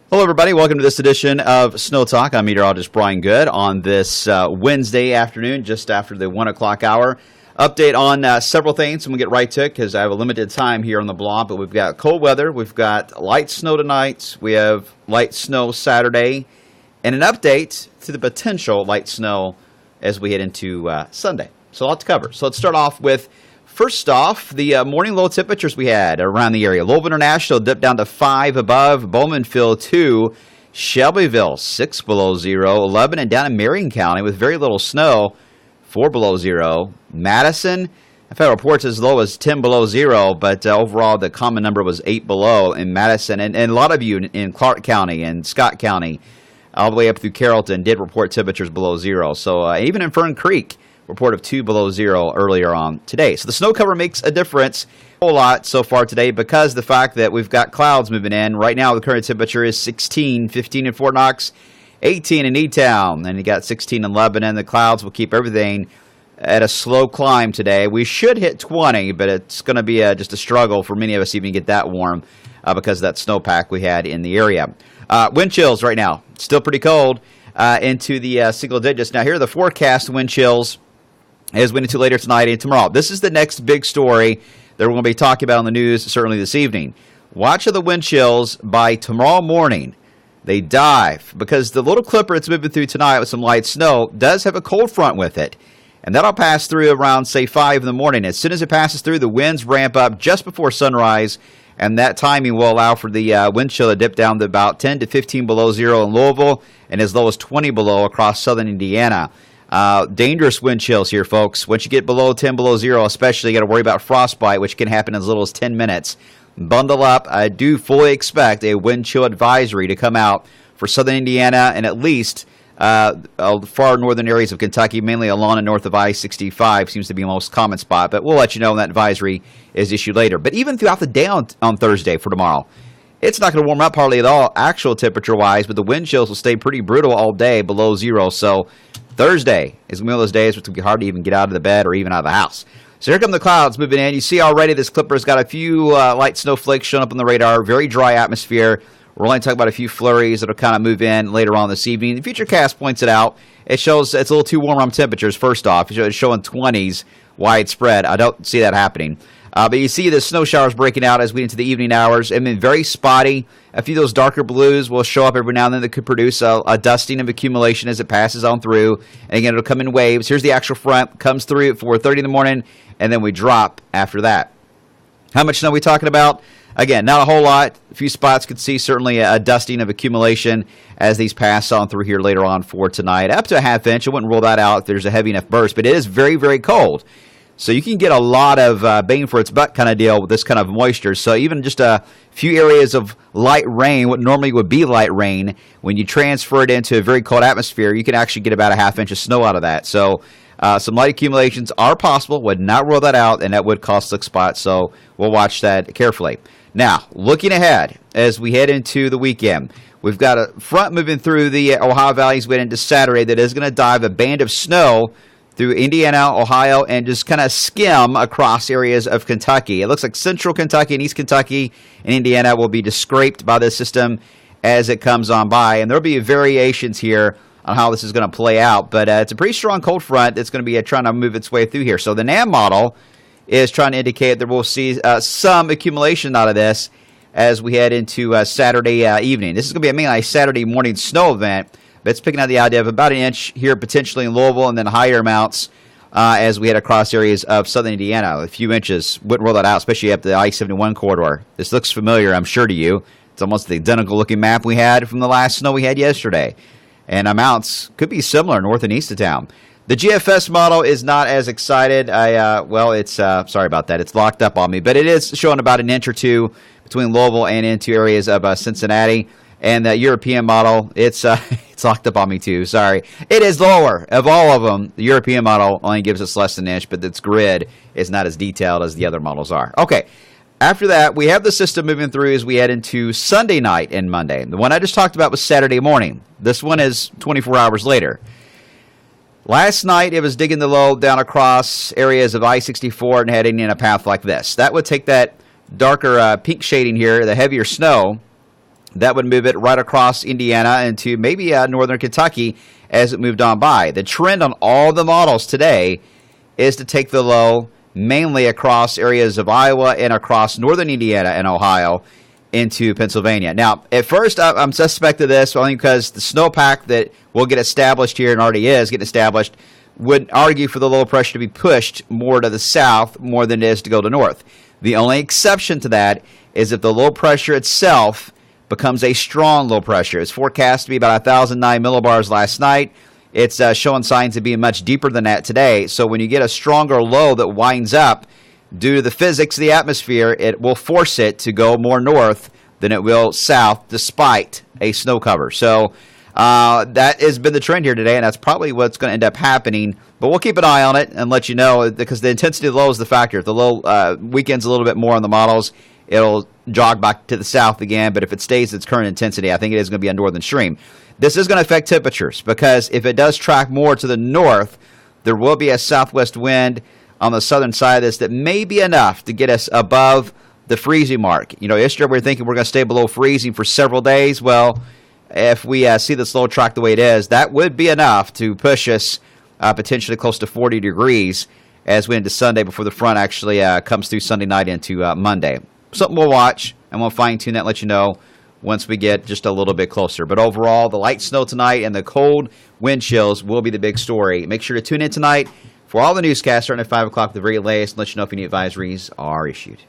Hello, everybody. Welcome to this edition of Snow Talk. I'm meteorologist Brian Good on this Wednesday afternoon, just after the 1 o'clock hour. Update on several things, and we'll get right to it because I have a limited time here on the blog. But we've got cold weather, we've got light snow tonight, we have light snow Saturday, and an update to the potential light snow as we head into Sunday. So a lot to cover. So let's start off with, first off, the morning low temperatures we had around the area. Louisville International dipped down to 5 above, Bowmanville 2, Shelbyville 6 below 0, 11 and down in Marion County with very little snow, 4 below 0. Madison, I've had reports as low as 10 below 0, but overall the common number was 8 below in Madison. And a lot of you in Clark County and Scott County, all the way up through Carrollton, did report temperatures below 0. So even in Fern Creek, report of 2 below 0 earlier on today. So the snow cover makes a difference a whole lot so far today because of the fact that we've got clouds moving in. Right now the current temperature is 16, 15 in Fort Knox, 18 in E-Town, and you got 16 in Lebanon. The clouds will keep everything at a slow climb today. We should hit 20, but it's going to be just a struggle for many of us even to get that warm because of that snowpack we had in the area. Wind chills right now, still pretty cold into the single digits. Now here are the forecast wind chills as we get into later tonight and tomorrow. This is the next big story that we're going to be talking about on the news certainly this evening. Watch the wind chills by tomorrow morning. They dive because the little clipper that's moving through tonight with some light snow does have a cold front with it. And that'll pass through around, say, 5 in the morning. As soon as it passes through, the winds ramp up just before sunrise, and that timing will allow for the wind chill to dip down to about 10 to 15 below 0 in Louisville and as low as 20 below across southern Indiana. Dangerous wind chills here, folks. Once you get below 10 below 0, especially, you got to worry about frostbite, which can happen as little as 10 minutes. Bundle up. I do fully expect a wind chill advisory to come out for southern Indiana and at least far northern areas of Kentucky, mainly along and north of I-65 seems to be the most common spot. But we'll let you know when that advisory is issued later. But even throughout the day on Thursday for tomorrow, it's not going to warm up hardly at all, actual temperature-wise, but the wind chills will stay pretty brutal all day below 0. So Thursday is one of those days where it's going to be hard to even get out of the bed or even out of the house. So here come the clouds moving in. You see already this clipper's got a few light snowflakes showing up on the radar. Very dry atmosphere. We're only talking about a few flurries that will kind of move in later on this evening. The Futurecast points it out. It shows it's a little too warm on temperatures, first off. It's showing 20s widespread. I don't see that happening. But you see the snow showers breaking out as we get into the evening hours. I mean, very spotty. A few of those darker blues will show up every now and then that could produce a dusting of accumulation as it passes on through. And again, it'll come in waves. Here's the actual front. Comes through at 4:30 in the morning, and then we drop after that. How much snow are we talking about? Again, not a whole lot. A few spots could see certainly a dusting of accumulation as these pass on through here later on for tonight. Up to a half inch. I wouldn't rule that out if there's a heavy enough burst, but it is very, very cold. So you can get a lot of bang for its buck kind of deal with this kind of moisture. So even just a few areas of light rain, what normally would be light rain, when you transfer it into a very cold atmosphere, you can actually get about a half inch of snow out of that. So some light accumulations are possible. Would not rule that out, and that would cause 6 spots. So we'll watch that carefully. Now, looking ahead as we head into the weekend, we've got a front moving through the Ohio Valleys way into Saturday that is going to dive a band of snow through Indiana, Ohio, and just kind of skim across areas of Kentucky. It looks like central Kentucky and east Kentucky and Indiana will be just scraped by this system as it comes on by. And there'll be variations here on how this is going to play out. But it's a pretty strong cold front that's going to be trying to move its way through here. So the NAM model is trying to indicate that we'll see some accumulation out of this as we head into Saturday evening. This is going to be mainly a Saturday morning snow event. But it's picking out the idea of about an inch here potentially in Louisville and then higher amounts as we head across areas of southern Indiana. A few inches, wouldn't rule that out, especially up the I-71 corridor. This looks familiar, I'm sure, to you. It's almost the identical looking map we had from the last snow we had yesterday. And amounts could be similar north and east of town. The GFS model is not as excited. Sorry about that. It's locked up on me. But it is showing about an inch or two between Louisville and into areas of Cincinnati. And the European model, it's locked up on me too. Sorry. It is lower. Of all of them, the European model only gives us less than an inch, but its grid is not as detailed as the other models are. Okay. After that, we have the system moving through as we head into Sunday night and Monday. The one I just talked about was Saturday morning. This one is 24 hours later. Last night, it was digging the low down across areas of I-64 and heading in a path like this. That would take that darker pink shading here, the heavier snow, That would move it right across Indiana into maybe northern Kentucky as it moved on by. The trend on all the models today is to take the low mainly across areas of Iowa and across northern Indiana and Ohio into Pennsylvania. Now, at first, I'm suspect of this only because the snowpack that will get established here and already is getting established would argue for the low pressure to be pushed more to the south more than it is to go to north. The only exception to that is if the low pressure itself becomes a strong low pressure. It's forecast to be about 1,009 millibars last night. It's showing signs of being much deeper than that today. So when you get a stronger low that winds up, due to the physics of the atmosphere, it will force it to go more north than it will south despite a snow cover. So that has been the trend here today, and that's probably what's going to end up happening. But we'll keep an eye on it and let you know, because the intensity of the low is the factor. If the low weakens a little bit more on the models, it'll jog back to the south again. But if it stays its current intensity, I think it is going to be a northern stream. This is going to affect temperatures, because if it does track more to the north, there will be a southwest wind on the southern side of this that may be enough to get us above the freezing mark. You know, yesterday we were thinking we're going to stay below freezing for several days. Well, if we see this low track the way it is, that would be enough to push us potentially close to 40 degrees as we into Sunday before the front actually comes through Sunday night into Monday. Something we'll watch, and we'll fine-tune that and let you know once we get just a little bit closer. But overall, the light snow tonight and the cold wind chills will be the big story. Make sure to tune in tonight for all the newscasts starting at 5 o'clock at the very latest and let you know if any advisories are issued.